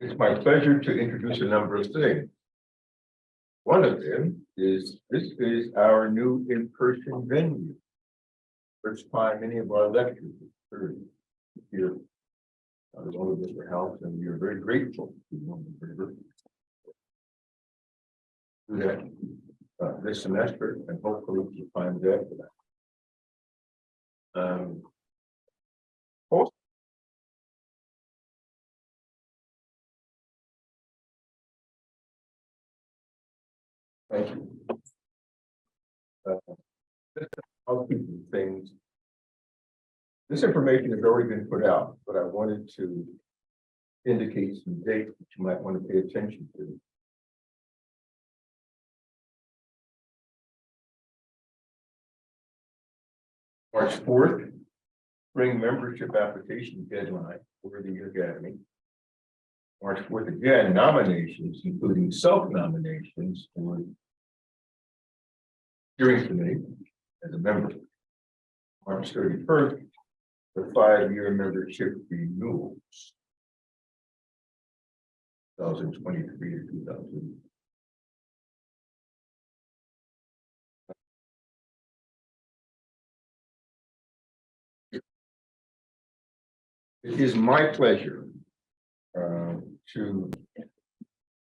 It's my pleasure to introduce a number of things. One of them is this is our new in-person venue. First time any of our lectures occurred here. As long as Mr. House, and we are very grateful to do that this semester, and hopefully we'll find that for that. Also, thank you. Housekeeping things. This information has already been put out, but I wanted to indicate some dates that you might want to pay attention to. March 4th, spring membership application deadline for the Academy. March 4th again, nominations, including self-nominations for steering committee as a member. March 31st, the 5-year membership renewals. 2023 to 2000. It is my pleasure to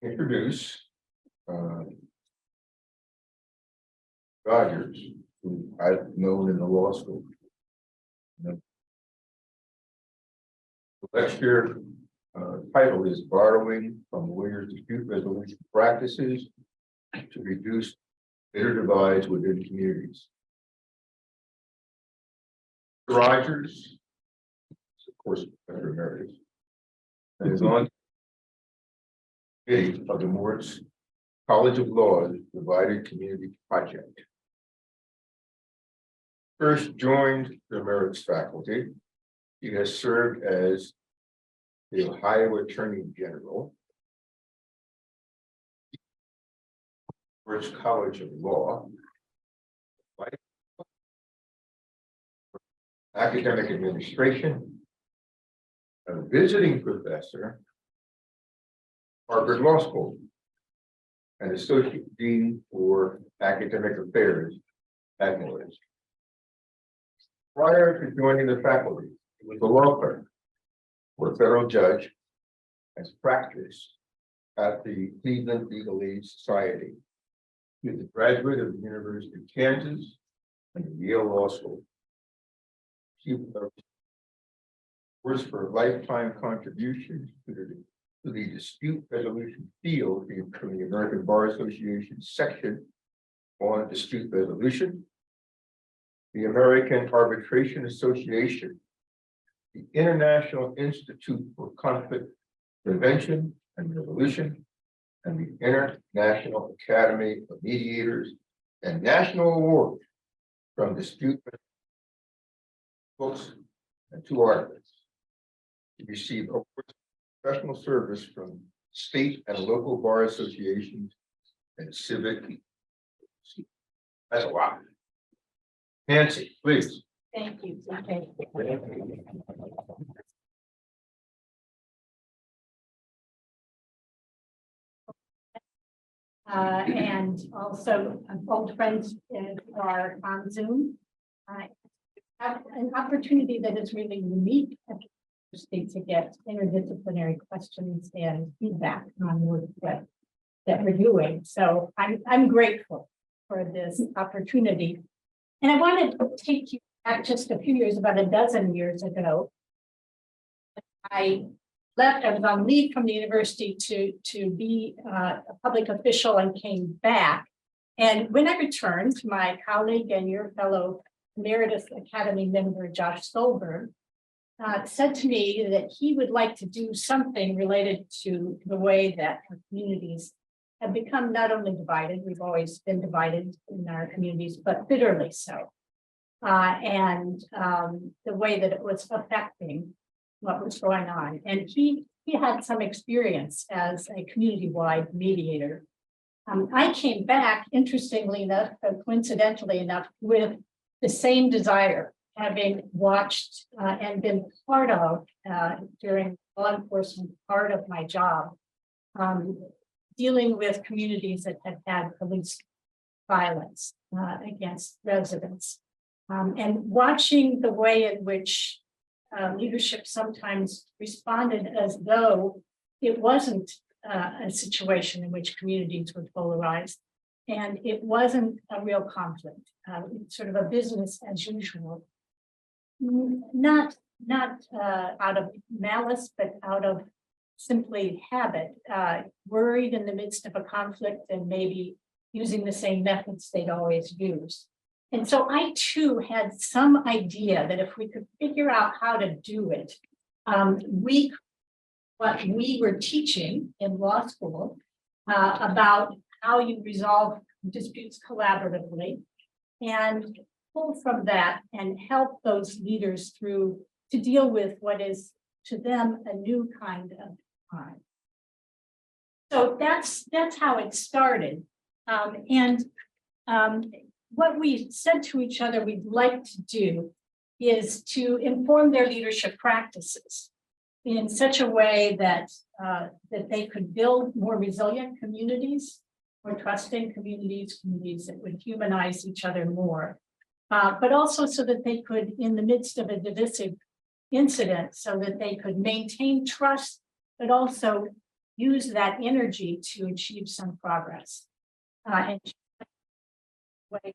introduce Rogers, who I've known in the law school. The lecture title is Borrowing from Lawyers' Dispute Resolution Practices to Reduce Bitter Divides Within Communities. Rogers, of course, Professor Emeritus, and is on committee of the Moritz College of Law's Divided Community Project. First joined the Emeritus faculty, he has served as the Ohio Attorney General, Moritz College of Law, academic administration, a visiting professor, Harvard Law School, and associate dean for academic affairs at Moritz. Prior to joining the faculty, he was a law clerk for a federal judge, has practiced at the Cleveland Legal Aid Society. He is a graduate of the University of Kansas and the Yale Law School. He works for lifetime contributions to the dispute resolution field from the American Bar Association section on dispute resolution, the American Arbitration Association, the International Institute for Conflict Prevention and Resolution, and the International Academy of Mediators, and national awards from dispute books and 2 articles. He received awards for professional service from state and local bar associations and civic. That's a lot. Nancy, please. Thank you. Okay. And also old friends are on Zoom. I have an opportunity that is really unique to get interdisciplinary questions and feedback on work that we're doing. So I'm grateful for this opportunity. And I wanted to take you back just a few years, about a dozen years ago. I left, I was on leave from the university to be a public official and came back. And when I returned, my colleague and your fellow Emeritus Academy member, Josh Stolberg, said to me that he would like to do something related to the way that our communities have become not only divided, we've always been divided in our communities, but bitterly so. And the way that it was affecting what was going on. And he had some experience as a community-wide mediator. I came back, interestingly enough, coincidentally enough, with the same desire, having watched and been part of during law enforcement part of my job, dealing with communities that have had police violence against residents, and watching the way in which leadership sometimes responded as though it wasn't a situation in which communities were polarized, and it wasn't a real conflict, sort of a business as usual. Not out of malice, but out of simply habit, worried in the midst of a conflict and maybe using the same methods they'd always used. And so I too had some idea that if we could figure out how to do it, what we were teaching in law school about how you resolve disputes collaboratively, and pull from that and help those leaders through to deal with what is to them a new kind of crime. So that's how it started. What we said to each other we'd like to do is to inform their leadership practices in such a way that that they could build more resilient communities, more trusting communities, communities that would humanize each other more, but also so that they could, in the midst of a divisive incident, so that they could maintain trust, but also use that energy to achieve some progress. And ways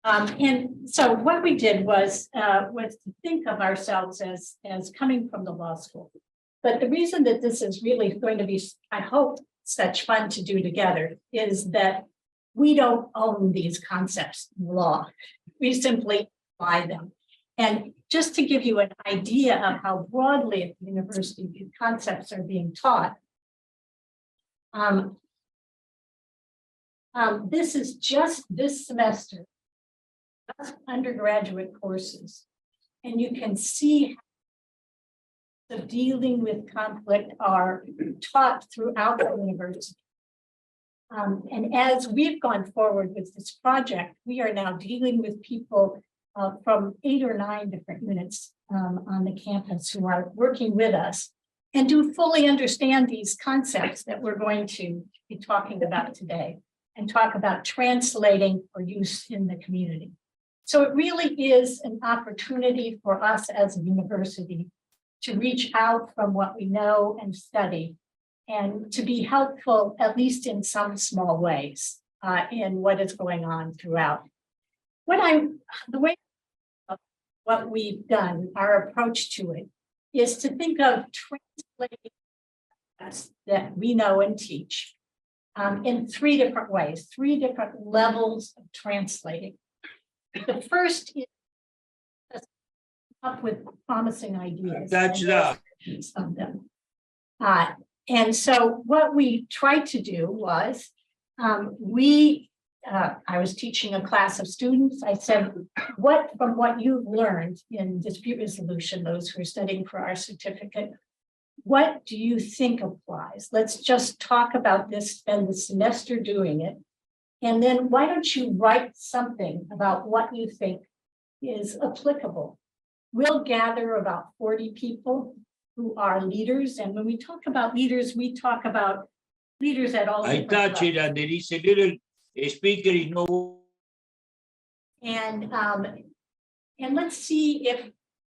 and so what we did was to think of ourselves as coming from the law school. But the reason that this is really going to be, I hope, such fun to do together is that we don't own these concepts in law. We simply apply them. And just to give you an idea of how broadly at the university these concepts are being taught, this is just this semester, just undergraduate courses. And you can see how the dealing with conflict are taught throughout the university. And as we've gone forward with this project, we are now dealing with people from 8 or 9 different units on the campus who are working with us and do fully understand these concepts that we're going to be talking about today and talk about translating for use in the community. So it really is an opportunity for us as a university to reach out from what we know and study and to be helpful, at least in some small ways, in what is going on throughout. The way what we've done, our approach to it, is to think of translating that we know and teach in 3 different ways, 3 different levels of translating. The first is up with promising ideas. Of them. And so what we tried to do was, I was teaching a class of students. I said, from what you've learned in dispute resolution, those who are studying for our certificate, what do you think applies? Let's just talk about this, spend the semester doing it. And then why don't you write something about what you think is applicable? We'll gather about 40 people who are leaders. And when we talk about leaders, we talk about leaders at all. I touch it and there is a little speaker is no. And let's see if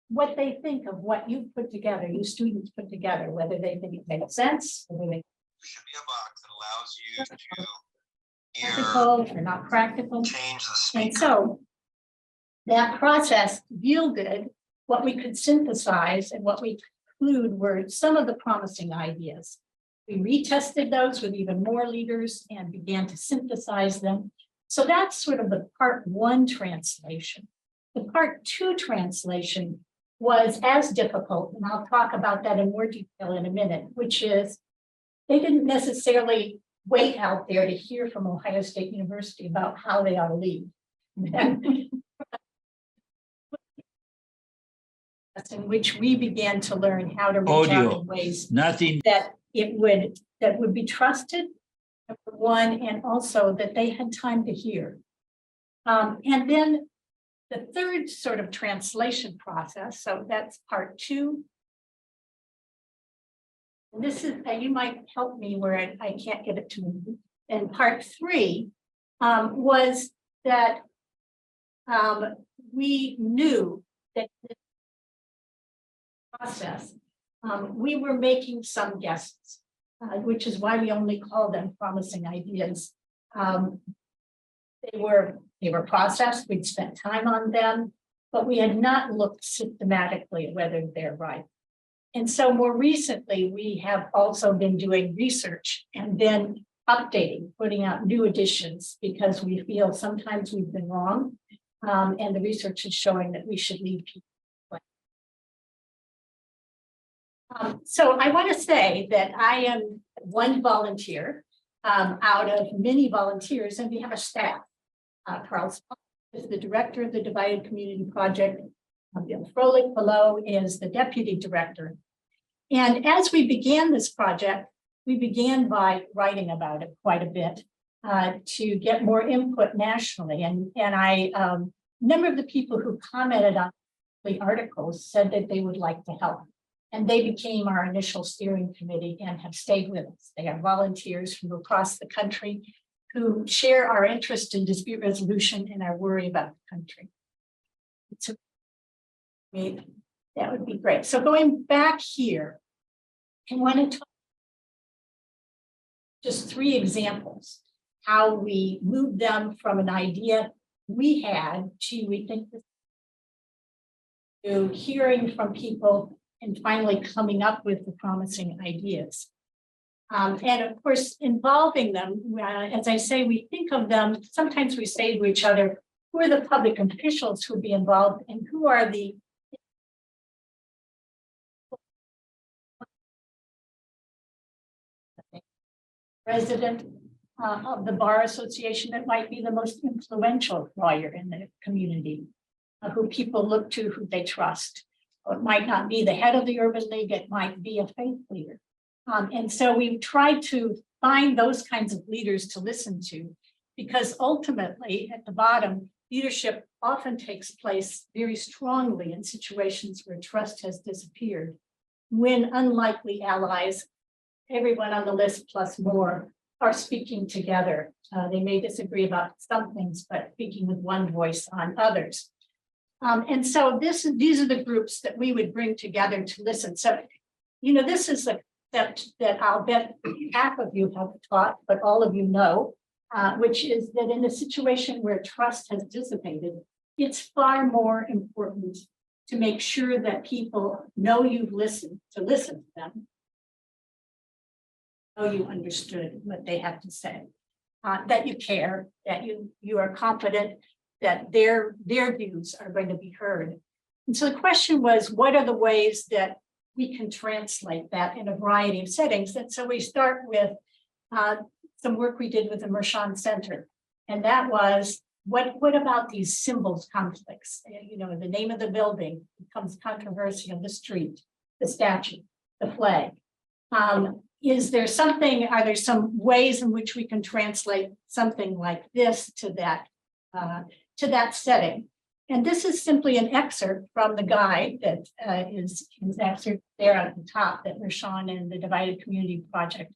what they think of what you put together, you students put together, whether they think it makes sense, whether they should be a box that allows you to practical or not practical. Change the speaker. And so that process yielded what we could synthesize, and what we conclude were some of the promising ideas. We retested those with even more leaders and began to synthesize them. So that's sort of the part 1 translation. The part 2 translation was as difficult, and I'll talk about that in more detail in a minute, which is they didn't necessarily wait out there to hear from Ohio State University about how they ought to lead. In which we began to learn how to reach out in ways that would be trusted, number 1, and also that they had time to hear. And then the third sort of translation process, so that's part 2. And this is, you might help me where I can't get it to me. And part 3 was that we knew that this process, we were making some guesses, which is why we only call them promising ideas. They were processed, we'd spent time on them, but we had not looked systematically at whether they're right. And so more recently, we have also been doing research and then updating, putting out new editions, because we feel sometimes we've been wrong. And the research is showing that we should leave people. So I want to say that I am one volunteer out of many volunteers, and we have a staff. Carl is the director of the Divided Community Project. Bill Froelich below is the deputy director. And as we began this project, we began by writing about it quite a bit to get more input nationally. And a number of the people who commented on the articles said that they would like to help. And they became our initial steering committee and have stayed with us. They are volunteers from across the country who share our interest in dispute resolution and our worry about the country. So that would be great. So going back here, I want to talk just 3 examples, how we moved them from an idea we had to, we think, to hearing from people and finally coming up with the promising ideas. And of course, involving them, as I say, we think of them, sometimes we say to each other, who are the public officials who would be involved and who are the president of the Bar Association that might be the most influential lawyer in the community, who people look to, who they trust. Or it might not be the head of the Urban League, it might be a faith leader. And so we've tried to find those kinds of leaders to listen to, because ultimately at the bottom, leadership often takes place very strongly in situations where trust has disappeared, when unlikely allies, everyone on the list plus more, are speaking together. They may disagree about some things, but speaking with one voice on others. And so these are the groups that we would bring together to listen. So, you know, this is a that I'll bet half of you have taught, but all of you know, which is that in a situation where trust has dissipated, it's far more important to make sure that people know you've listened, to listen to them, know you understood what they have to say, that you care, that you are confident that their views are going to be heard. And so the question was, what are the ways that we can translate that in a variety of settings? And so we start with some work we did with the Mershon Center. And that was, what about these symbols conflicts? You know, the name of the building becomes controversy on the street, the statue, the flag. Is there something, are there some ways in which we can translate something like this to that setting? And this is simply an excerpt from the guide that is excerpt there at the top that Mershon and the Divided Community Project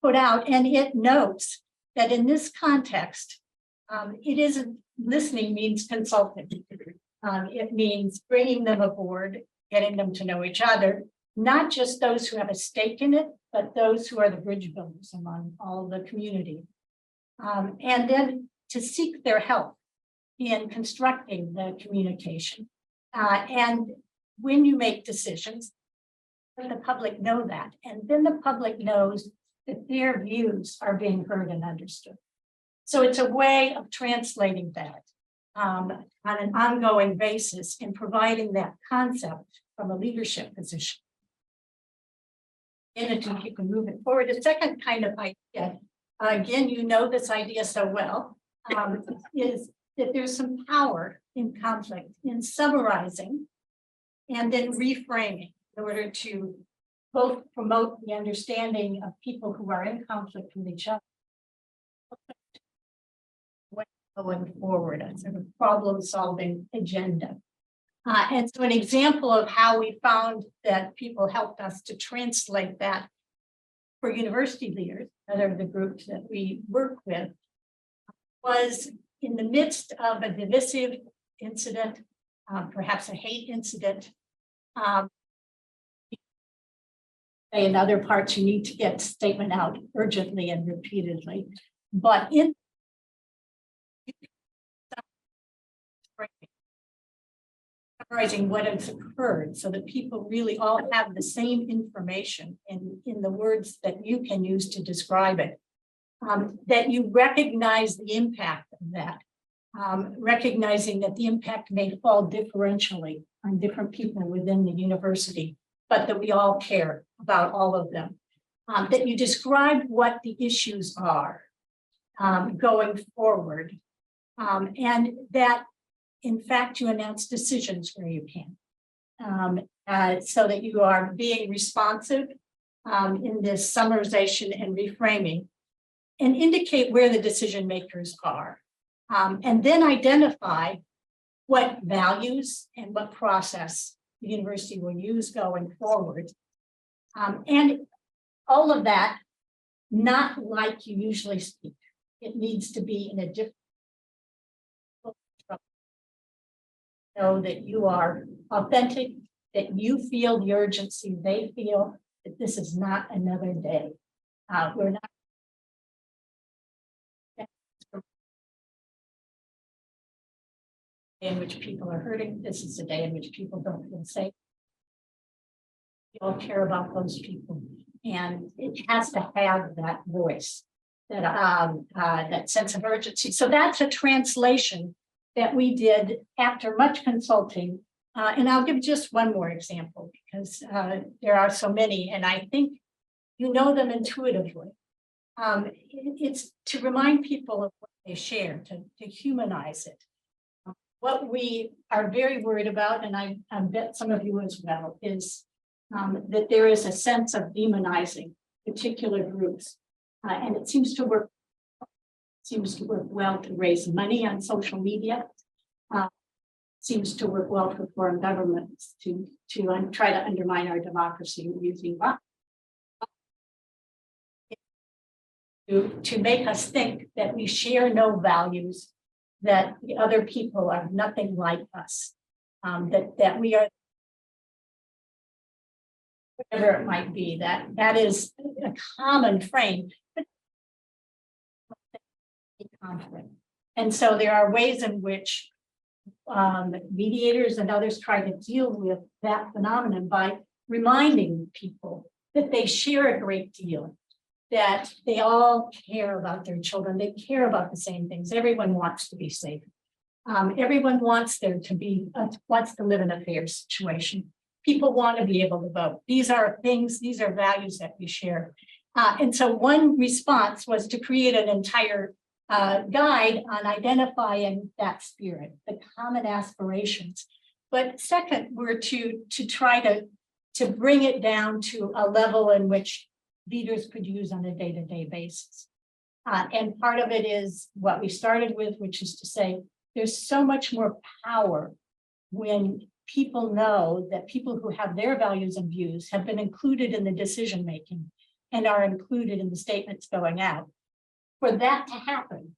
put out. And it notes that in this context, it isn't, listening means consulting. It means bringing them aboard, getting them to know each other, not just those who have a stake in it, but those who are the bridge builders among all the community. And then to seek their help in constructing the communication. And when you make decisions, let the public know that. And then the public knows that their views are being heard and understood. So it's a way of translating that on an ongoing basis and providing that concept from a leadership position. And if you can move it forward, a second kind of idea, again, you know this idea so well, is that there's some power in conflict, in summarizing and then reframing in order to both promote the understanding of people who are in conflict with each other. going forward, a sort of problem-solving agenda. And so an example of how we found that people helped us to translate that for university leaders, that are the groups that we work with, was in the midst of a divisive incident, perhaps a hate incident. In other parts, you need to get statement out urgently and repeatedly. But in summarizing what has occurred so that people really all have the same information in the words that you can use to describe it, that you recognize the impact of that, recognizing that the impact may fall differentially on different people within the university, but that we all care about all of them, that you describe what the issues are going forward, and that in fact, you announce decisions where you can, so that you are being responsive in this summarization and reframing, and indicate where the decision makers are, and then identify what values and what process the university will use going forward. And all of that, not like you usually speak. It needs to be in a different know that you are authentic, that you feel the urgency they feel, that this is not another day. We're not in which people are hurting. This is a day in which people don't feel safe. We all care about those people, and it has to have that voice, that that sense of urgency. So that's a translation that we did after much consulting. And I'll give just one more example because there are so many, and I think you know them intuitively. It's to remind people of what they share, to humanize it. What we are very worried about, and I bet some of you as well, is that there is a sense of demonizing particular groups. And it seems to work well to raise money on social media. Seems to work well for foreign governments to try to undermine our democracy using violence. To make us think that we share no values, that the other people are nothing like us, that we are, whatever it might be, that is a common frame. Conflict. And so there are ways in which mediators and others try to deal with that phenomenon by reminding people that they share a great deal, that they all care about their children, they care about the same things. Everyone wants to be safe. Everyone wants there to be, wants to live in a fair situation. People want to be able to vote. These are things, these are values that we share. And so one response was to create an entire guide on identifying that spirit, the common aspirations. But second, we're to try to bring it down to a level in which leaders could use on a day-to-day basis. And part of it is what we started with, which is to say, there's so much more power when people know that people who have their values and views have been included in the decision-making and are included in the statements going out. For that to happen,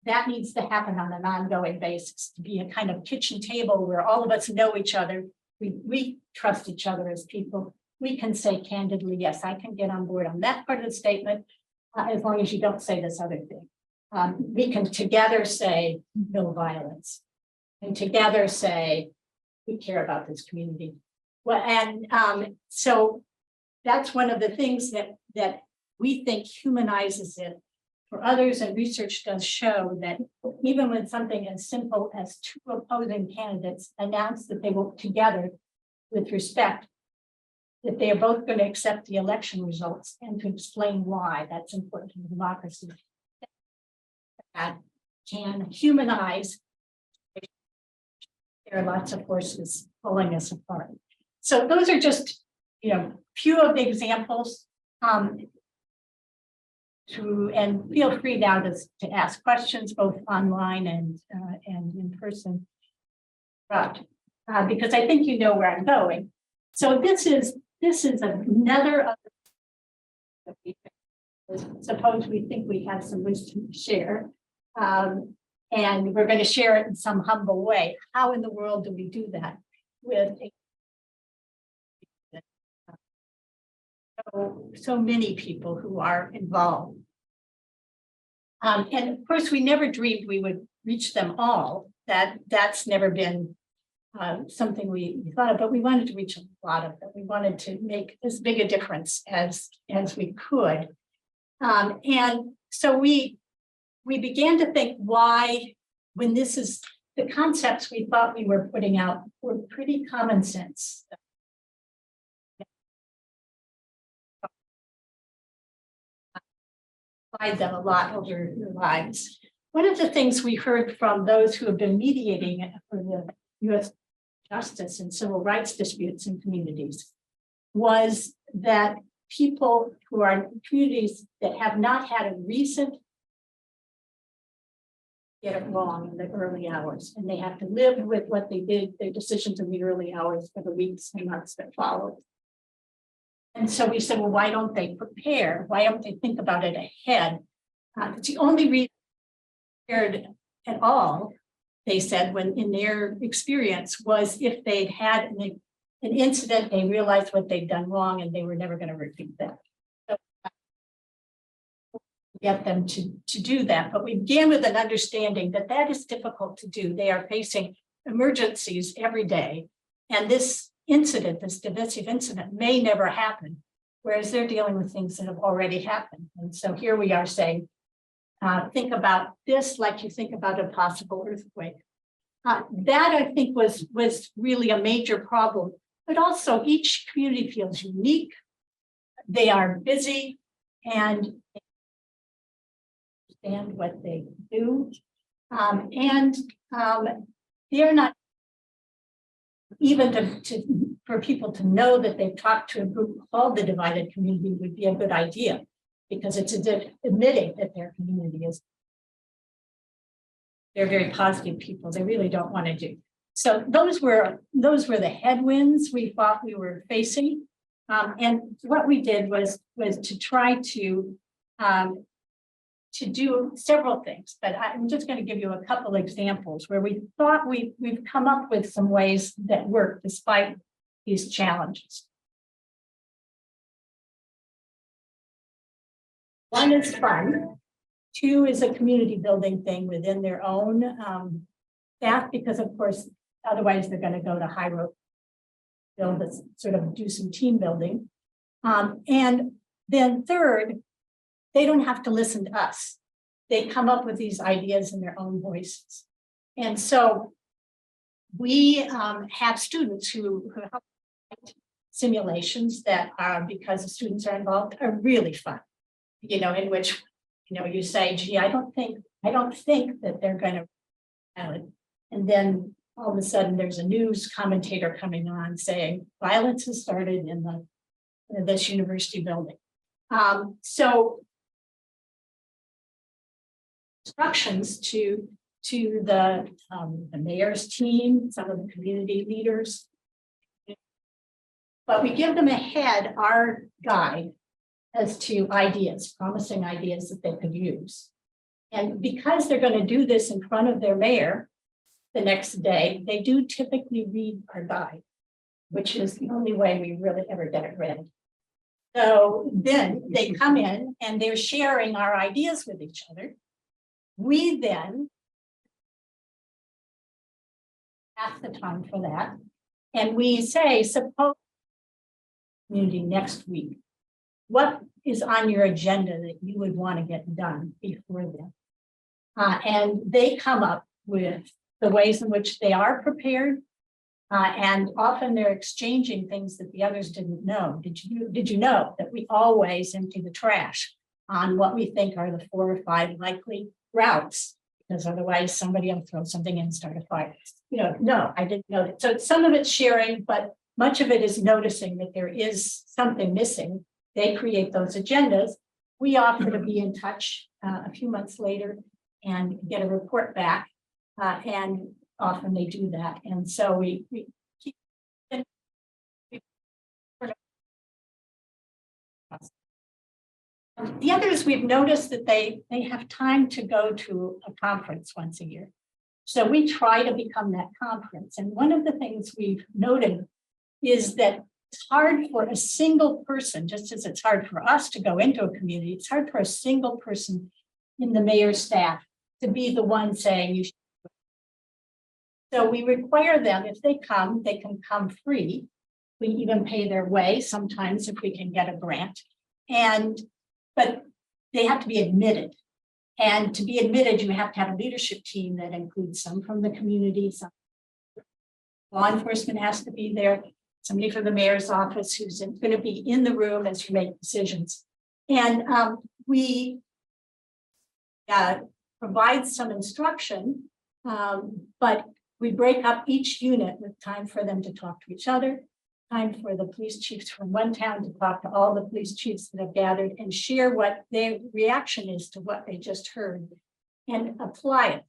that needs to happen on an ongoing basis, to be a kind of kitchen table where all of us know each other. We trust each other as people. We can say candidly, yes, I can get on board on that part of the statement, as long as you don't say this other thing. We can together say no violence, and together say we care about this community. Well, and so that's one of the things that we think humanizes it for others, and research does show that even when something as simple as two opposing candidates announce that they work together with respect, that they are both going to accept the election results and to explain why that's important to democracy. That can humanize. There are lots of forces pulling us apart. So those are just, few of the examples. and feel free now to ask questions both online and in person. But because I think you know where I'm going. So this is another. Suppose we think we have some wisdom to share, and we're going to share it in some humble way. How in the world do we do that with so many people who are involved? And of course, we never dreamed we would reach them all. That's never been something we thought of, but we wanted to reach a lot of them. We wanted to make as big a difference as we could. And so we began to think why, when this is the concepts we thought we were putting out were pretty common sense. Applied them a lot over their lives. One of the things we heard from those who have been mediating for the U.S. justice and civil rights disputes in communities was that people who are in communities that have not had a recent get it wrong in the early hours, and they have to live with what they did, their decisions in the early hours for the weeks and months that followed. And so we said, well, why don't they prepare? Why don't they think about it ahead? It's the only reason they prepared at all, they said, when in their experience, was if they'd had an incident, they realized what they'd done wrong and they were never going to repeat that. So, get them to do that. But we began with an understanding that that is difficult to do. They are facing emergencies every day. And this incident, this divisive incident, may never happen, whereas they're dealing with things that have already happened. And so here we are saying, think about this like you think about a possible earthquake. That I think was really a major problem, but also each community feels unique. They are busy and understand what they do. They're not even for people to know that they've talked to a group called the divided community would be a good idea, because it's admitting that their community is, they're very positive people. They really don't want to do. So those were the headwinds we thought we were facing. And what we did was to try to do several things, but I'm just going to give you a couple examples where we thought we've come up with some ways that work despite these challenges. One is fun. Two is a community building thing within their own staff, because of course, otherwise they're going to go to high road, build this sort of do some team building. And then third, they don't have to listen to us. They come up with these ideas in their own voices. And so we have students who help write simulations that are, because the students are involved, are really fun. You know, in which, you know, you say, gee, I don't think that they're going to, and then all of a sudden there's a news commentator coming on saying violence has started in this university building. So instructions to the mayor's team, some of the community leaders, but we give them ahead our guide as to ideas, promising ideas that they could use. And because they're going to do this in front of their mayor the next day, they do typically read our guide, which is the only way we really ever get it read. So then they come in and they're sharing our ideas with each other. We then half the time for that. And we say, suppose community next week, what is on your agenda that you would want to get done before then? And they come up with the ways in which they are prepared. And often they're exchanging things that the others didn't know. Did you know that we always empty the trash on what we think are the 4 or 5 likely routes? Because otherwise somebody will throw something in and start a fire. You know, no, I didn't know that. So some of it's sharing, but much of it is noticing that there is something missing. They create those agendas. we offer to be in touch a few months later and get a report back. And often they do that. And so we keep. The others, we've noticed that they have time to go to a conference once a year. So we try to become that conference. And one of the things we've noted is that it's hard for a single person, just as it's hard for us to go into a community, it's hard for a single person in the mayor's staff to be the one saying you should. So we require them, if they can come free. We even pay their way sometimes if we can get a grant. But they have to be admitted. And to be admitted, you have to have a leadership team that includes some from the community, some law enforcement has to be there, somebody from the mayor's office who's going to be in the room as you make decisions. And we provide some instruction, but we break up each unit with time for them to talk to each other, time for the police chiefs from one town to talk to all the police chiefs that have gathered and share what their reaction is to what they just heard and apply it.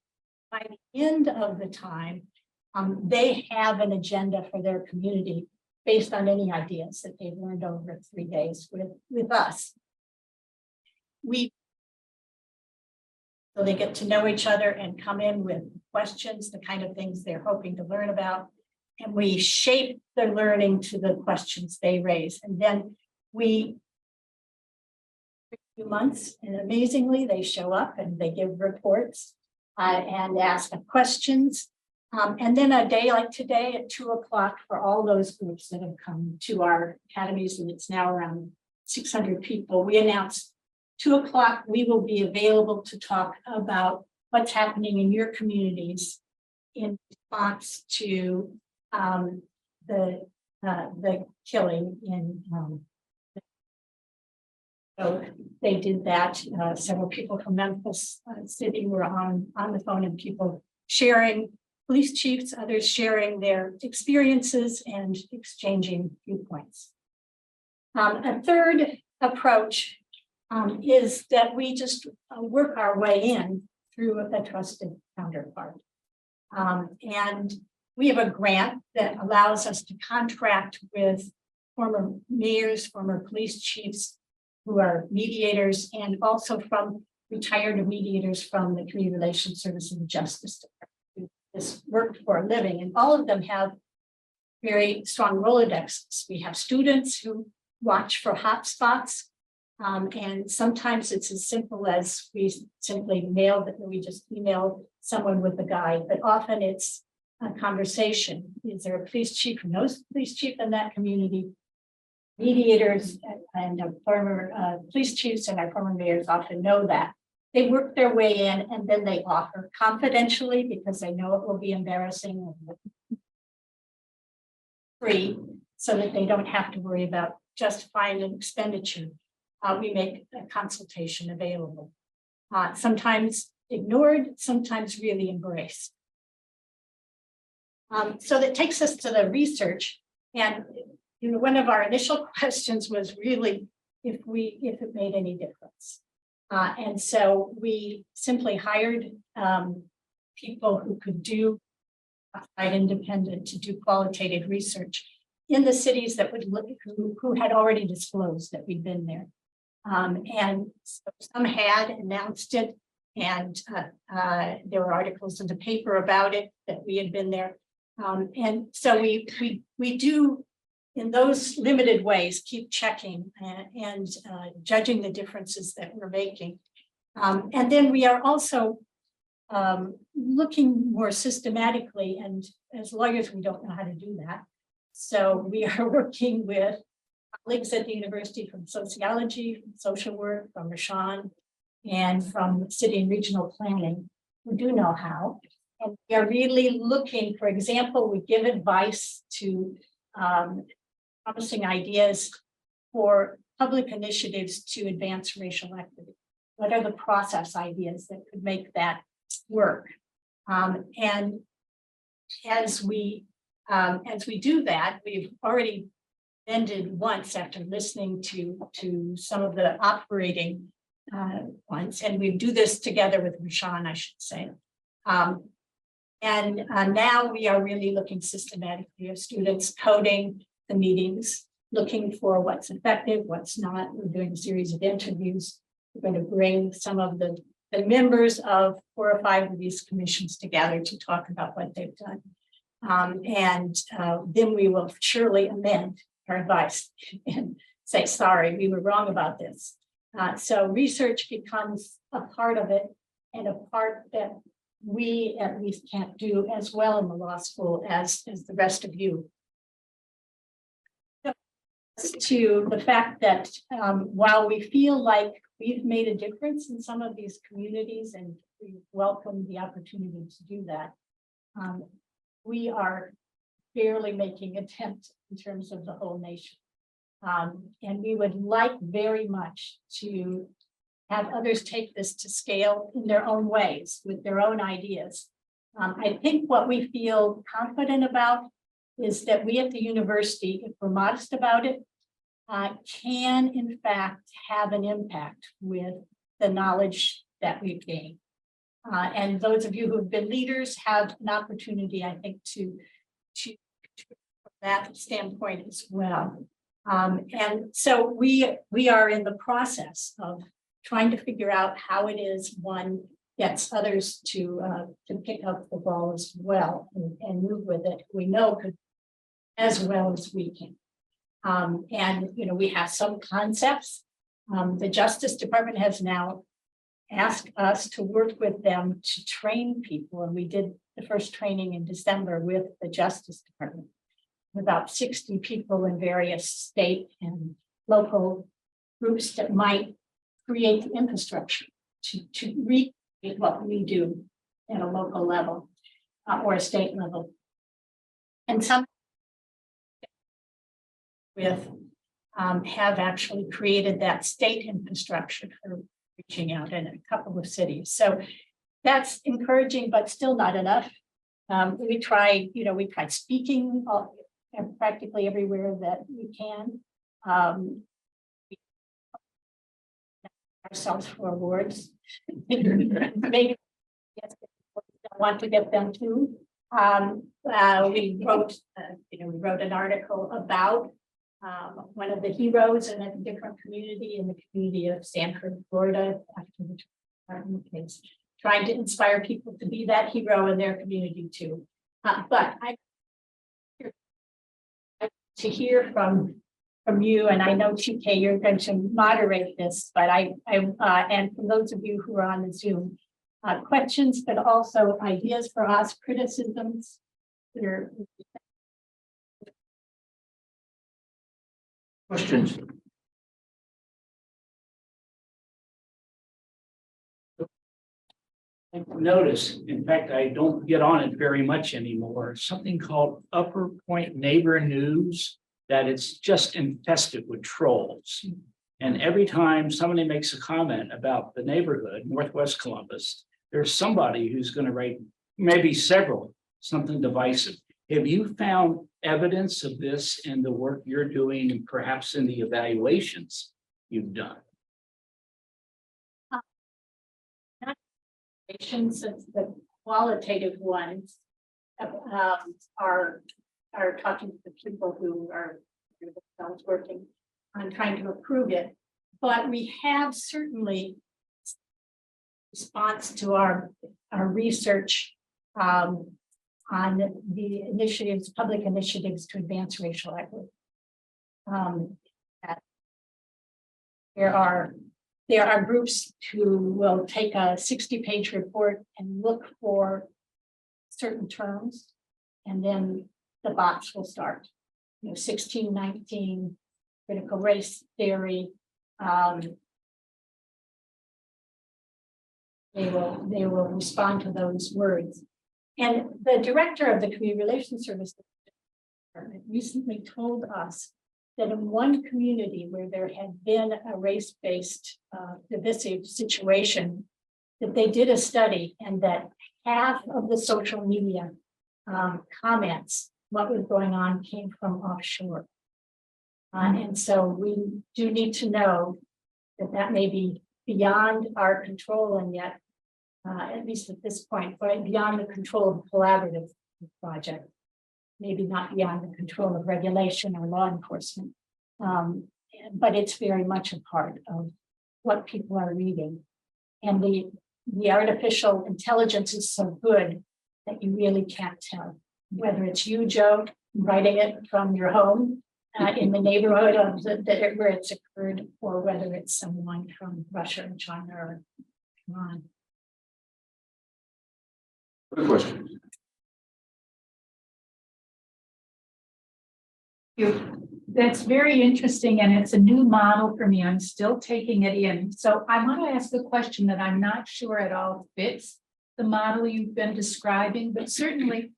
By the end of the time, they have an agenda for their community based on any ideas that they've learned over 3 days with us. So they get to know each other and come in with questions, the kind of things they're hoping to learn about. And we shape their learning to the questions they raise. And then a few months, and amazingly, they show up and they give reports and ask questions. And then a day like today at 2 o'clock for all those groups that have come to our academies, and it's now around 600 people, we announced 2 o'clock, we will be available to talk about what's happening in your communities in response to the killing in so they did that. Several people from Memphis City were on the phone and people sharing, police chiefs, others sharing their experiences and exchanging viewpoints. A third approach is that we just work our way in through a trusted counterpart. And we have a grant that allows us to contract with former mayors, former police chiefs who are mediators, and also from retired mediators from the Community Relations Service and the Justice Department. This work for a living, and all of them have very strong Rolodexes. We have students who watch for hotspots, and sometimes it's as simple as we simply just email someone with a guide, but often it's a conversation. Is there a police chief who knows the police chief in that community? Mediators and former police chiefs and our former mayors often know that. They work their way in and then they offer confidentially because they know it will be embarrassing and free, so that they don't have to worry about justifying an expenditure. We make a consultation available. Sometimes ignored, sometimes really embraced. So that takes us to the research. And one of our initial questions was really if it made any difference. And so we simply hired people who could do outside independent to do qualitative research in the cities that would look who had already disclosed that we'd been there. And so some had announced it, and there were articles in the paper about it that we had been there. And so we do, in those limited ways, keep checking and judging the differences that we're making. And then we are also looking more systematically, and as lawyers, we don't know how to do that. So we are working with colleagues at the university from sociology, from social work, from Rashawn, and from city and regional planning, who do know how. And we are really looking, for example, we give advice to promising ideas for public initiatives to advance racial equity. What are the process ideas that could make that work? And as we do that, we've already ended once after listening to some of the operating ones, and we do this together with Rashawn, I should say. And now we are really looking systematically at students coding the meetings, looking for what's effective, what's not. We're doing a series of interviews. We're going to bring some of the members of 4 or 5 of these commissions together to talk about what they've done. Then we will surely amend our advice and say, sorry, we were wrong about this. So research becomes a part of it, and a part that we at least can't do as well in the law school as the rest of you. To the fact that while we feel like we've made a difference in some of these communities, and we welcome the opportunity to do that, we are barely making attempt in terms of the whole nation. And we would like very much to have others take this to scale in their own ways, with their own ideas. I think what we feel confident about is that we at the university, if we're modest about it, can in fact have an impact with the knowledge that we've gained. And those of you who have been leaders have an opportunity, I think, to from that standpoint as well. And so we are in the process of trying to figure out how it is one gets others to pick up the ball as well and move with it. We know could as well as we can. And we have some concepts. The Justice Department has now asked us to work with them to train people, and we did the first training in December with the Justice Department. About 60 people in various state and local groups that might create the infrastructure to recreate what we do at a local level or a state level. And some with have actually created that state infrastructure for reaching out in a couple of cities. So that's encouraging, but still not enough. We tried speaking practically everywhere that we can. Ourselves for awards. Maybe yes, want to get them too. We wrote an article about one of the heroes in a different community, in the community of Sanford, Florida, after the department case, trying to inspire people to be that hero in their community too. But I to hear from you, and I know TK, you're going to moderate this, but and from those of you who are on the Zoom, questions, but also ideas for us, criticisms. Questions? Notice, in fact, I don't get on it very much anymore, something called Upper Point Neighbor News, that it's just infested with trolls. And every time somebody makes a comment about the neighborhood, Northwest Columbus, there's somebody who's going to write, maybe several, something divisive. Have you found evidence of this in the work you're doing, and perhaps in the evaluations you've done? The qualitative ones are talking to the people who are themselves working on trying to approve it, but we have certainly response to our research on the initiatives, public initiatives to advance racial equity. There are groups who will take a 60-page report and look for certain terms, and then the box will start. 1619, critical race theory. They will respond to those words. And the director of the Community Relations Service Department recently told us that in one community where there had been a race-based divisive situation, that they did a study, and that half of the social media comments, what was going on, came from offshore. And so we do need to know that may be beyond our control and yet, at least at this point, right, beyond the control of collaborative project. Maybe not beyond the control of regulation or law enforcement. But it's very much a part of what people are reading. And the artificial intelligence is so good that you really can't tell whether it's you, Joe, writing it from your home in the neighborhood of where it's occurred, or whether it's someone from Russia and China or Iran. Other questions? That's very interesting, and it's a new model for me. I'm still taking it in. So I want to ask a question that I'm not sure at all fits the model you've been describing, but certainly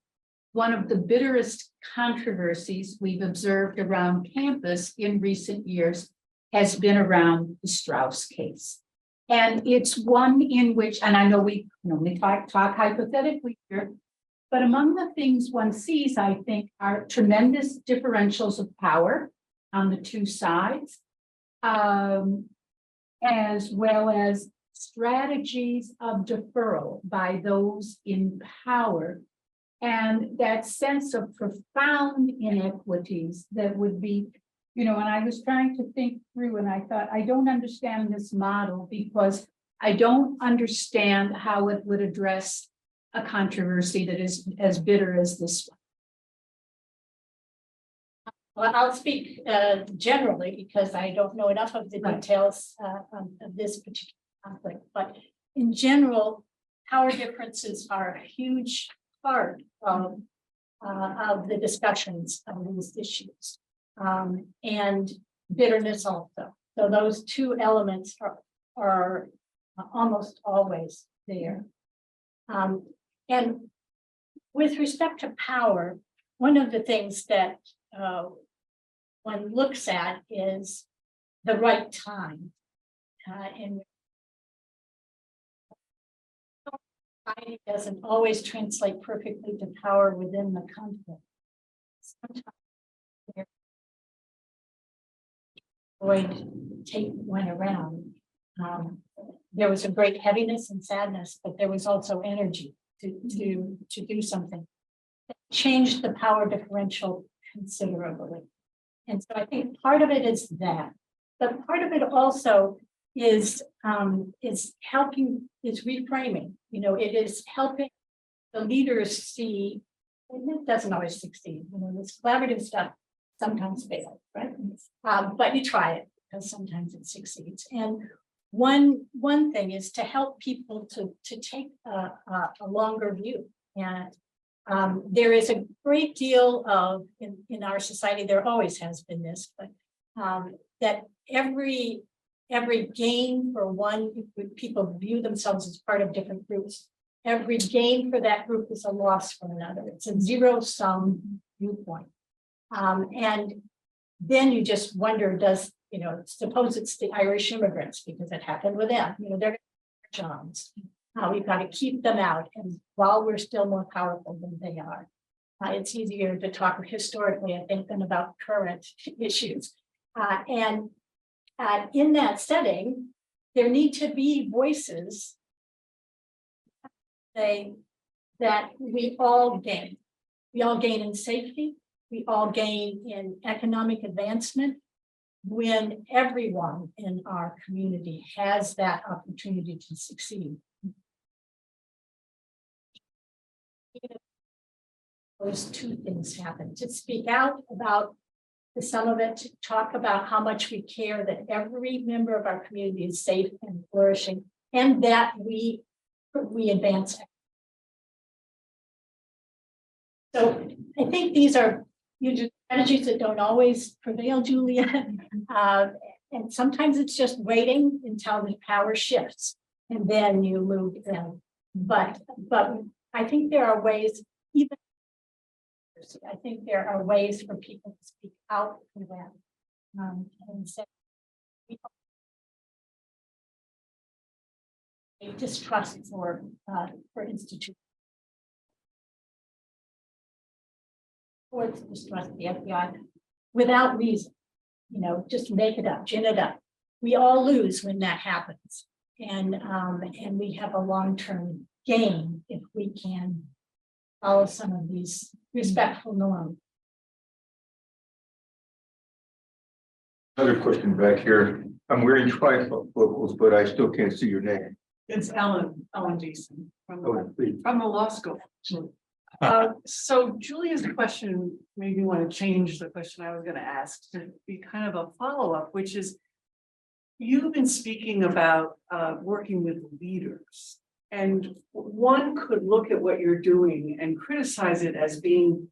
one of the bitterest controversies we've observed around campus in recent years has been around the Strauss case. And it's one in which, and I know we normally talk hypothetically here, but among the things one sees, I think, are tremendous differentials of power on the two sides, as well as strategies of deferral by those in power, and that sense of profound inequities that would be, and I was trying to think through, and I thought, I don't understand this model because I don't understand how it would address a controversy that is as bitter as this one. Well, I'll speak generally because I don't know enough of the details of this particular conflict. But in general, power differences are a huge part of the discussions of these issues, and bitterness also. So those two elements are almost always there. And with respect to power, one of the things that one looks at is the right time. And society doesn't always translate perfectly to power within the conflict. Sometimes Floyd tape went around. There was a great heaviness and sadness, but there was also energy to do something that changed the power differential considerably. And so I think part of it is that, but part of it also is helping, is reframing. It is helping the leaders see, and it doesn't always succeed. This collaborative stuff sometimes fails, right? But you try it because sometimes it succeeds. And one thing is to help people to take a longer view. And there is a great deal of in our society, there always has been this, but that every gain for one, people view themselves as part of different groups. Every gain for that group is a loss for another. It's a zero-sum viewpoint. And then you just wonder, suppose it's the Irish immigrants, because it happened with them, they're jobs. We've got to keep them out. And while we're still more powerful than they are, it's easier to talk historically, I think, than about current issues. And in that setting, there need to be voices that we all gain. We all gain in safety. We all gain in economic advancement when everyone in our community has that opportunity to succeed. Those two things happen: to speak out about some of it, to talk about how much we care that every member of our community is safe and flourishing, and that we advance. So I think these are strategies that don't always prevail, Julia. And sometimes it's just waiting until the power shifts and then you move them. But I think there are ways, I think there are ways for people to speak out for that. And say, distrust for institutions. Or to distrust the FBI without reason, just make it up, gin it up. We all lose when that happens. And we have a long-term gain if we can follow some of these respectful norms. Another question back here. I'm wearing trifocals, but I still can't see your name. It's Ellen Jason from Oh, please. the law school. So Julia's question made me want to change the question I was going to ask to be kind of a follow-up, which is, you've been speaking about working with leaders, and one could look at what you're doing and criticize it as being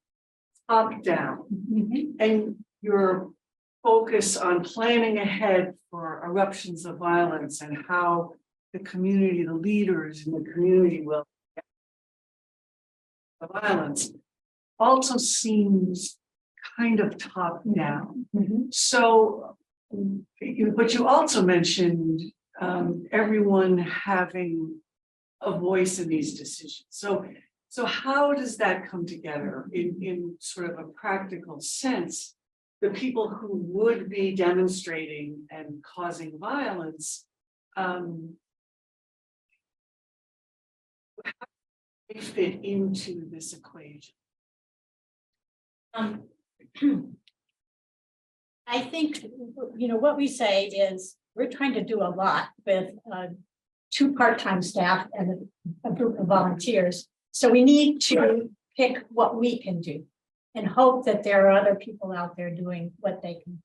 top down, and your focus on planning ahead for eruptions of violence and how the community, the leaders in the community will the violence also seems kind of top down. So, but you also mentioned everyone having a voice in these decisions. So how does that come together in sort of a practical sense? The people who would be demonstrating and causing violence, how do they fit into this equation? I think, what we say is we're trying to do a lot with 2 part-time staff and a group of volunteers. So we need to pick what we can do and hope that there are other people out there doing what they can.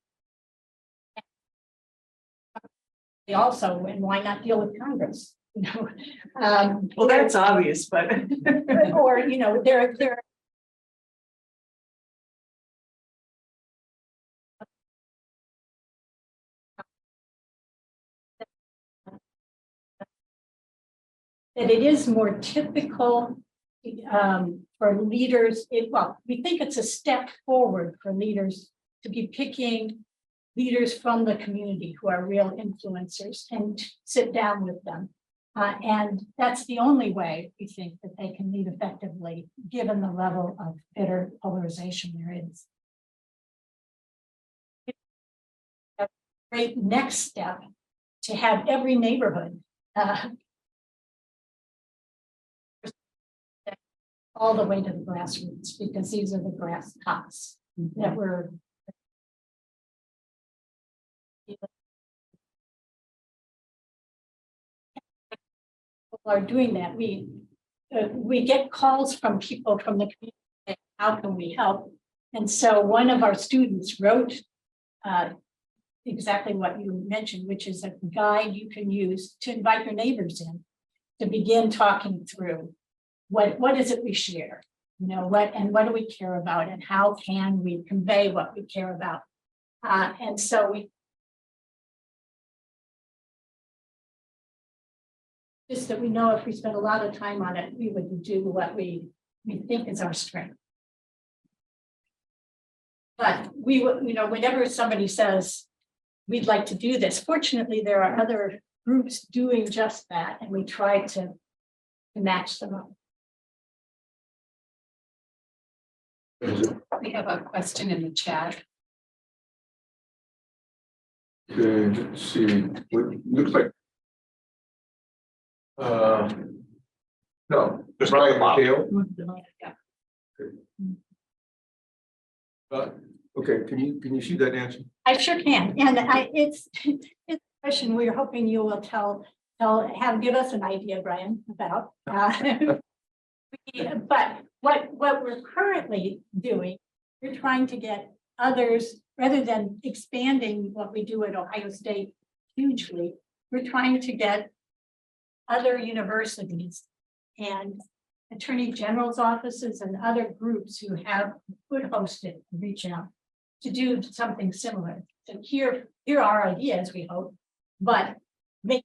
They also, and why not deal with Congress? Well, that's obvious, but or there that it is more typical for leaders. We think it's a step forward for leaders to be picking leaders from the community who are real influencers and sit down with them. And that's the only way we think that they can lead effectively, given the level of bitter polarization there is. A great next step to have every neighborhood all the way to the grassroots, because these are the grass tops that we're are doing that. We get calls from people from the community, how can we help? And so one of our students wrote exactly what you mentioned, which is a guide you can use to invite your neighbors in to begin talking through what is it we share, what do we care about, and how can we convey what we care about. And so just that we know if we spend a lot of time on it, we would do what we think is our strength. But whenever somebody says, we'd like to do this, fortunately, there are other groups doing just that, and we try to match them up. We have a question in the chat. Okay, let's see. Looks like. No, Just Brian Bob. McHale. Yeah. Okay, can you see that answer? I sure can, and it's a question we're hoping you will give us an idea, Brian, about. But what we're currently doing, we're trying to get others, rather than expanding what we do at Ohio State hugely, we're trying to get other universities and attorney general's offices and other groups who could host it, reach out to do something similar. So here are ideas, we hope, but make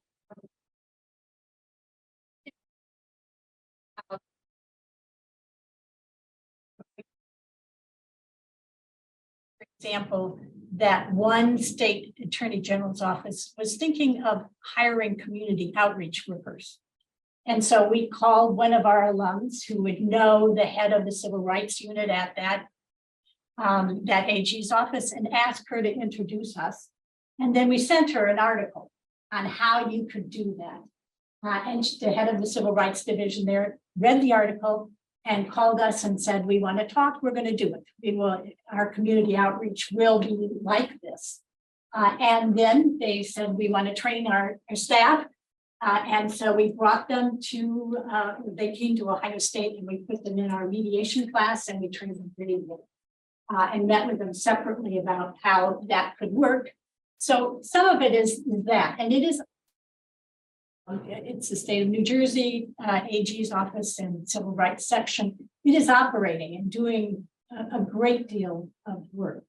example, that one state attorney general's office was thinking of hiring community outreach workers. And so we called one of our alums who would know the head of the civil rights unit at that AG's office and asked her to introduce us. And then we sent her an article on how you could do that. And the head of the Civil Rights Division there read the article and called us and said, we want to talk, we're going to do it. We will, our community outreach will be like this. And then they said, we want to train our staff. And so we brought them to, they came to Ohio State and we put them in our mediation class and we trained them pretty well. And met with them separately about how that could work. So some of it is that, and it is, it's the state of New Jersey, AG's office and civil rights section. It is operating and doing a great deal of work.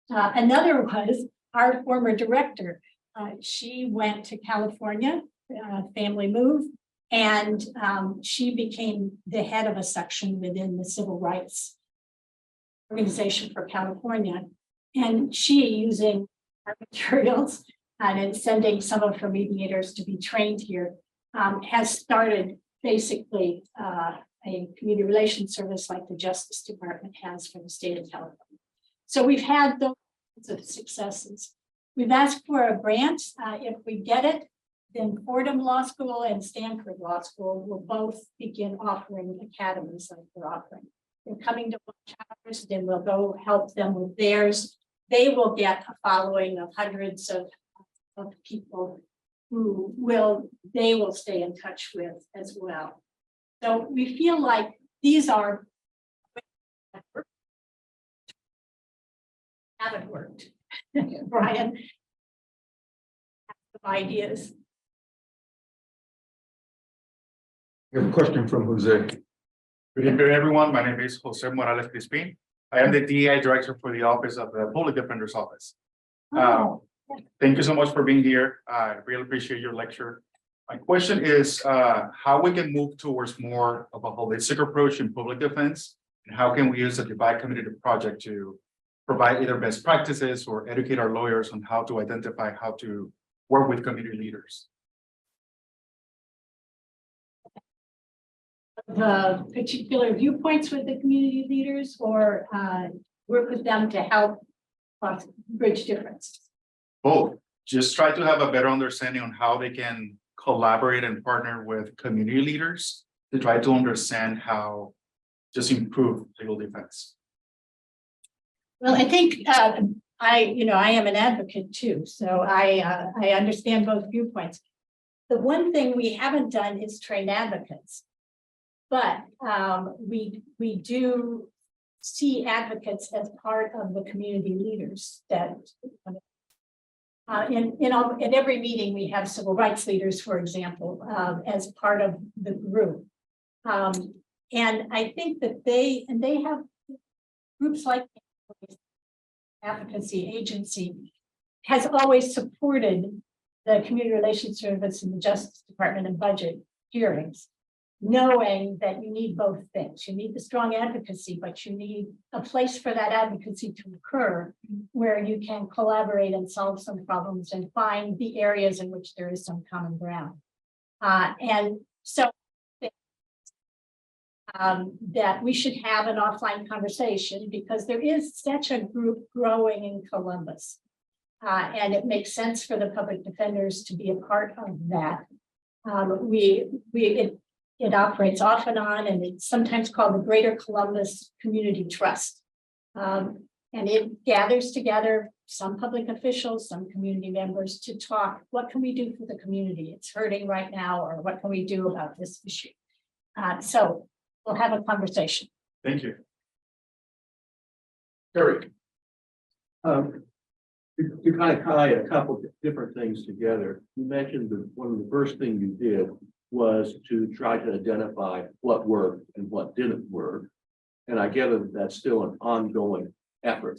Another was our former director. She went to California, family move, and she became the head of a section within the civil rights organization for California. And she, using our materials and sending some of her mediators to be trained here, has started basically a community relations service like the Justice Department has for the state of California. So we've had those of successes. We've asked for a grant. If we get it, then Fordham Law School and Stanford Law School will both begin offering academies like we're offering. They're coming to watch ours, then we'll go help them with theirs. They will get a following of hundreds of people who they will stay in touch with as well. So we feel like these are haven't worked. Brian, ideas. We have a question from Jose. Good evening, everyone. My name is Jose Morales Crispin. I am the DEI director for the Office of the Public Defender's Office. Thank you so much for being here. I really appreciate your lecture. My question is how we can move towards more of a holistic approach in public defense, and how can we use the Divide Community Project to provide either best practices or educate our lawyers on how to identify how to work with community leaders. The particular viewpoints with the community leaders, or work with them to help bridge differences? Both. Just try to have a better understanding on how they can collaborate and partner with community leaders to try to understand how just improve legal defense. Well, I think I am an advocate too, so I understand both viewpoints. The one thing we haven't done is train advocates, but we do see advocates as part of the community leaders. That in every meeting we have civil rights leaders, for example, as part of the group, and I think that they have groups like Advocacy Agency has always supported the Community Relations Service and the Justice Department and budget hearings, knowing that you need both things. You need the strong advocacy, but you need a place for that advocacy to occur where you can collaborate and solve some problems and find the areas in which there is some common ground. And so that we should have an offline conversation, because there is such a group growing in Columbus. And it makes sense for the public defenders to be a part of that. It operates off and on, and it's sometimes called the Greater Columbus Community Trust. And it gathers together some public officials, some community members to talk, what can we do for the community? It's hurting right now, or what can we do about this issue? So we'll have a conversation. Thank you. Eric. To kind of tie a couple of different things together, you mentioned that one of the first things you did was to try to identify what worked and what didn't work. And I gather that that's still an ongoing effort.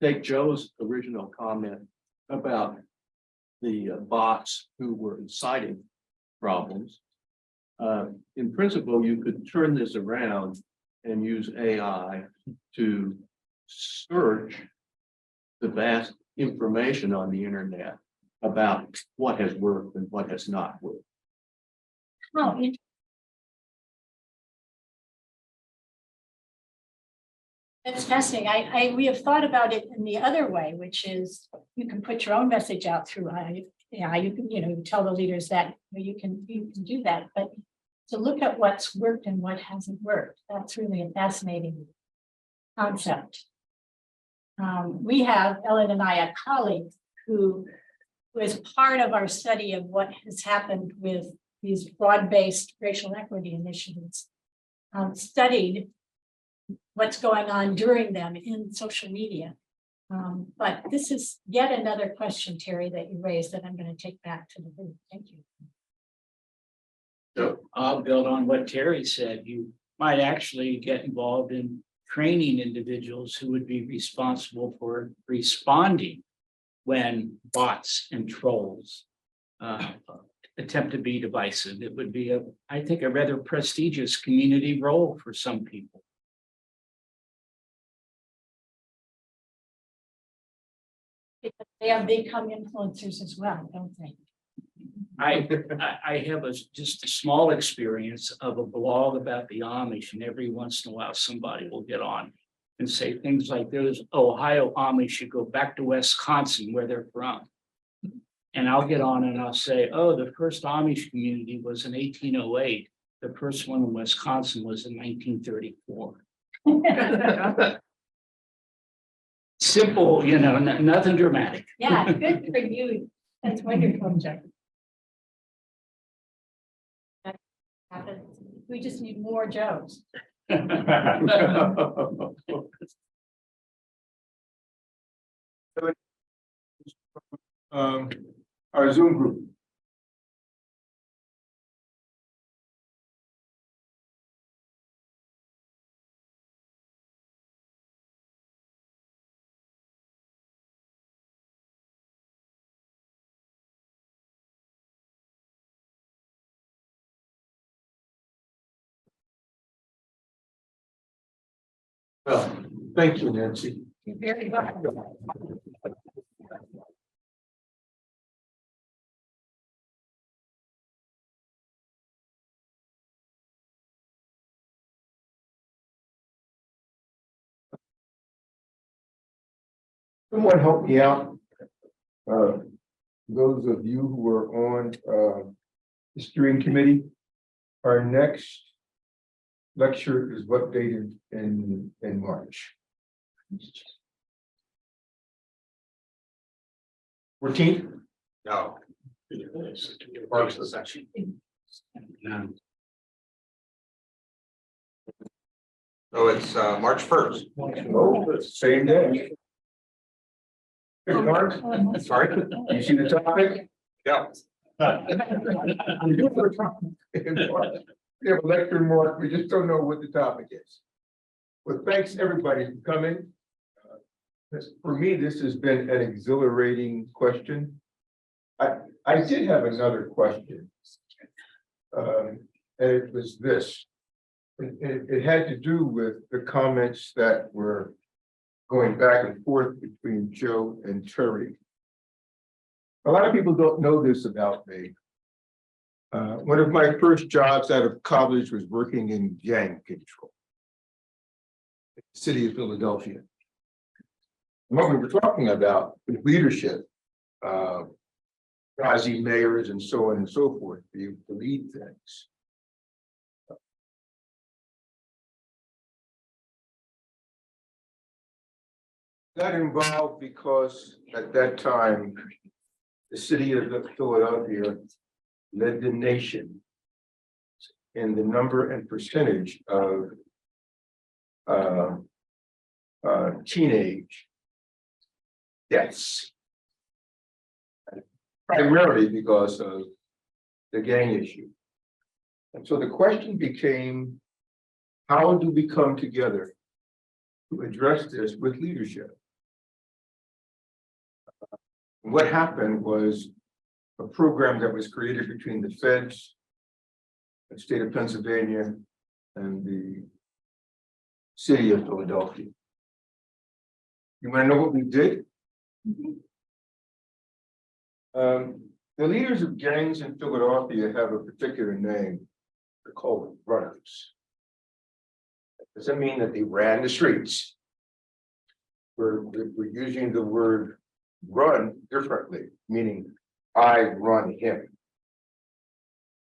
Take Joe's original comment about the bots who were inciting problems. In principle, you could turn this around and use AI to search the vast information on the internet about what has worked and what has not worked. Oh, That's fascinating. We have thought about it in the other way, which is you can put your own message out through, you can, you tell the leaders that you can do that, but to look at what's worked and what hasn't worked, that's really a fascinating concept. We have, Ellen and I, a colleague who was part of our study of what has happened with these broad-based racial equity initiatives, studied what's going on during them in social media. But this is yet another question, Terry, that you raised that I'm going to take back to the group. Thank you. So I'll build on what Terry said. You might actually get involved in training individuals who would be responsible for responding when bots and trolls attempt to be divisive. It would be, I think, a rather prestigious community role for some people. Because they have become influencers as well, don't they? I have just a small experience of a blog about the Amish, and every once in a while somebody will get on and say things like, "Those Ohio Amish should go back to Wisconsin where they're from." And I'll get on and I'll say, "Oh, the first Amish community was in 1808. The first one in Wisconsin was in 1934. Simple, nothing dramatic. Yeah, good for you. That's wonderful, Jeff. That happens. We just need more Joes. Our Zoom group. Well, thank you, Nancy. You're very welcome. Someone help me out. Those of you who are on the steering committee, our next lecture is what date in March? 14th? No. March the section. So it's March 1st. Oh, same day. Hey, Mark, Sorry? you see the topic? Yeah. We have a lecture in March, we just don't know what the topic is. Well, thanks everybody for coming. For me, this has been an exhilarating question. I did have another question. And it was this. It had to do with the comments that were going back and forth between Joe and Terry. A lot of people don't know this about me. One of my first jobs out of college was working in gang control. In the city of Philadelphia. And what we were talking about was leadership, quasi mayors and so on and so forth, be able to lead things. That involved because at that time, the city of Philadelphia led the nation in the number and percentage of teenage deaths. Primarily because of the gang issue. And so the question became, how do we come together to address this with leadership? What happened was a program that was created between the feds, the state of Pennsylvania, and the city of Philadelphia. You want to know what we did? The leaders of gangs in Philadelphia have a particular name. They're called runners. That doesn't mean that they ran the streets. we're using the word run differently, meaning I run him.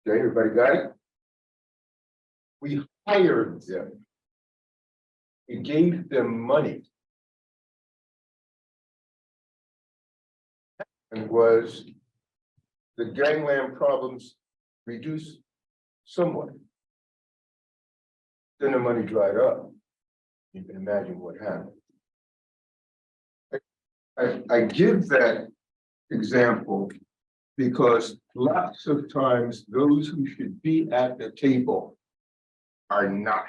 Okay, everybody got it? We hired them. We gave them money. And was the gangland problems reduced somewhat? Then the money dried up. You can imagine what happened. I give that example because lots of times those who should be at the table are not.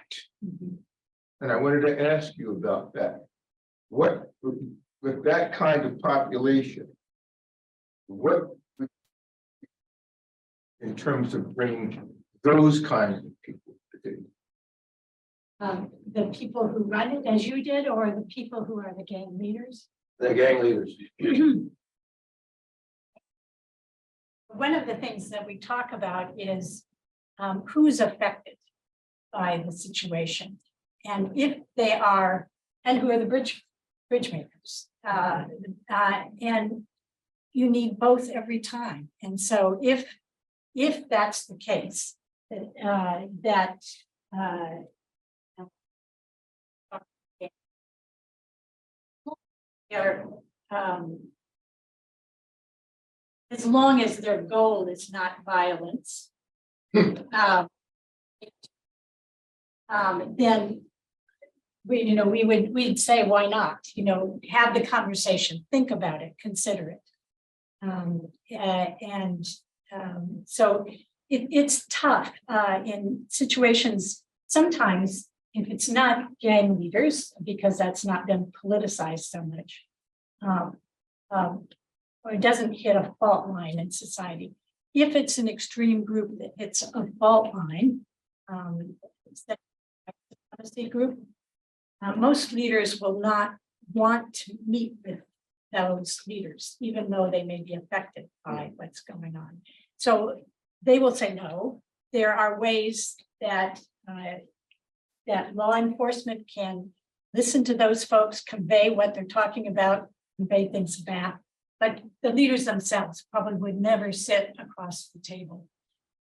And I wanted to ask you about that. What, with that kind of population, what, in terms of bringing those kinds of people to the table? The people who run it as you did, or the people who are the gang leaders? The gang leaders. One of the things that we talk about is who's affected by the situation. And if they are, and who are the bridge makers. And you need both every time. And so if that's the case, as long as their goal is not violence, then we'd say, why not? Have the conversation, think about it, consider it. So it's tough in situations. Sometimes if it's not gang leaders, because that's not been politicized so much, or it doesn't hit a fault line in society. If it's an extreme group that hits a fault line, group, most leaders will not want to meet with those leaders, even though they may be affected by what's going on. So they will say no. There are ways that that law enforcement can listen to those folks, convey what they're talking about, convey things back. But the leaders themselves probably would never sit across the table.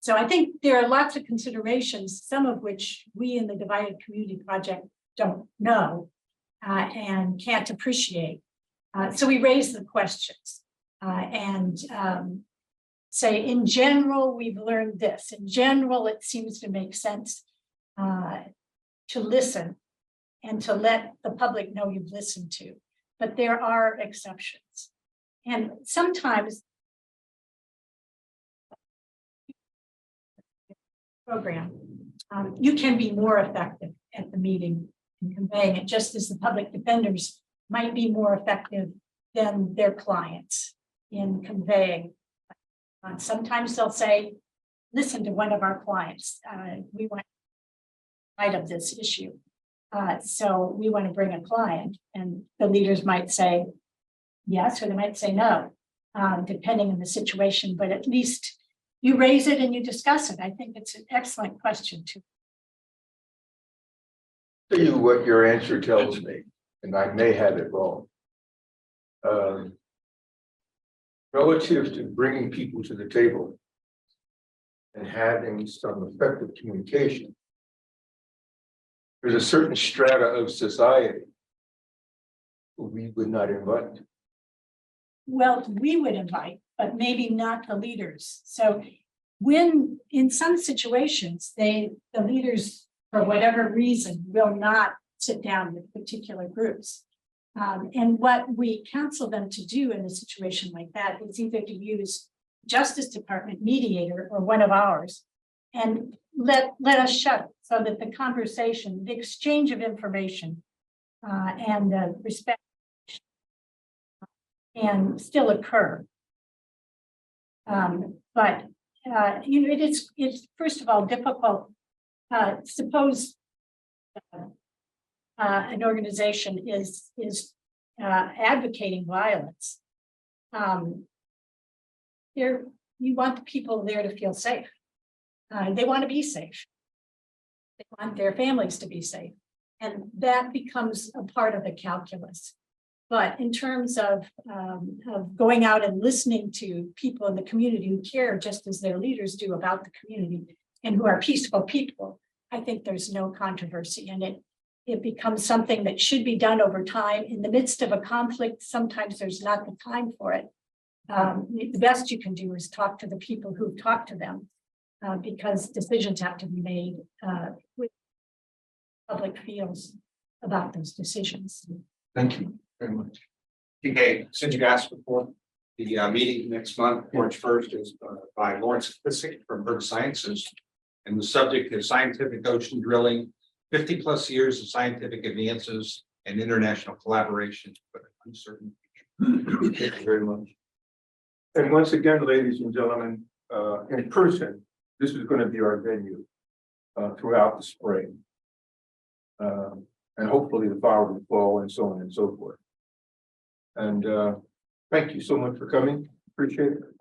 So I think there are lots of considerations, some of which we in the Divided Community Project don't know and can't appreciate. So we raise the questions and say, in general, we've learned this. In general, it seems to make sense to listen and to let the public know you've listened to. But there are exceptions. And sometimes program, you can be more effective at the meeting in conveying it, just as the public defenders might be more effective than their clients in conveying. Sometimes they'll say, listen to one of our clients, we want light of this issue. So we want to bring a client, and the leaders might say yes, or they might say no, depending on the situation, but at least you raise it and you discuss it. I think it's an excellent question too. Tell you what your answer tells me, and I may have it wrong. Relative to bringing people to the table and having some effective communication, there's a certain strata of society who we would not invite. Well, we would invite, but maybe not the leaders. So when in some situations, the leaders, for whatever reason, will not sit down with particular groups. And what we counsel them to do in a situation like that is either to use Justice Department mediator or one of ours, and let us shut it so that the conversation, the exchange of information and respect can still occur. But it's first of all difficult. Suppose an organization is advocating violence. You want the people there to feel safe. They want to be safe. They want their families to be safe. And that becomes a part of the calculus. But in terms of going out and listening to people in the community who care just as their leaders do about the community and who are peaceful people, I think there's no controversy in it. It becomes something that should be done over time. In the midst of a conflict, sometimes there's not the time for it. The best you can do is talk to the people who talk to them, because decisions have to be made with public feels about those decisions. Thank you very much. Okay, since you asked before, the meeting next month, March 1st, is by Lawrence from Earth Sciences. And the subject is scientific ocean drilling, 50+ years of scientific advances and international collaboration, but uncertain. Thank you very much. And once again, ladies and gentlemen, in person, this is going to be our venue throughout the spring. And hopefully the following fall and so on and so forth. And thank you so much for coming. Appreciate it.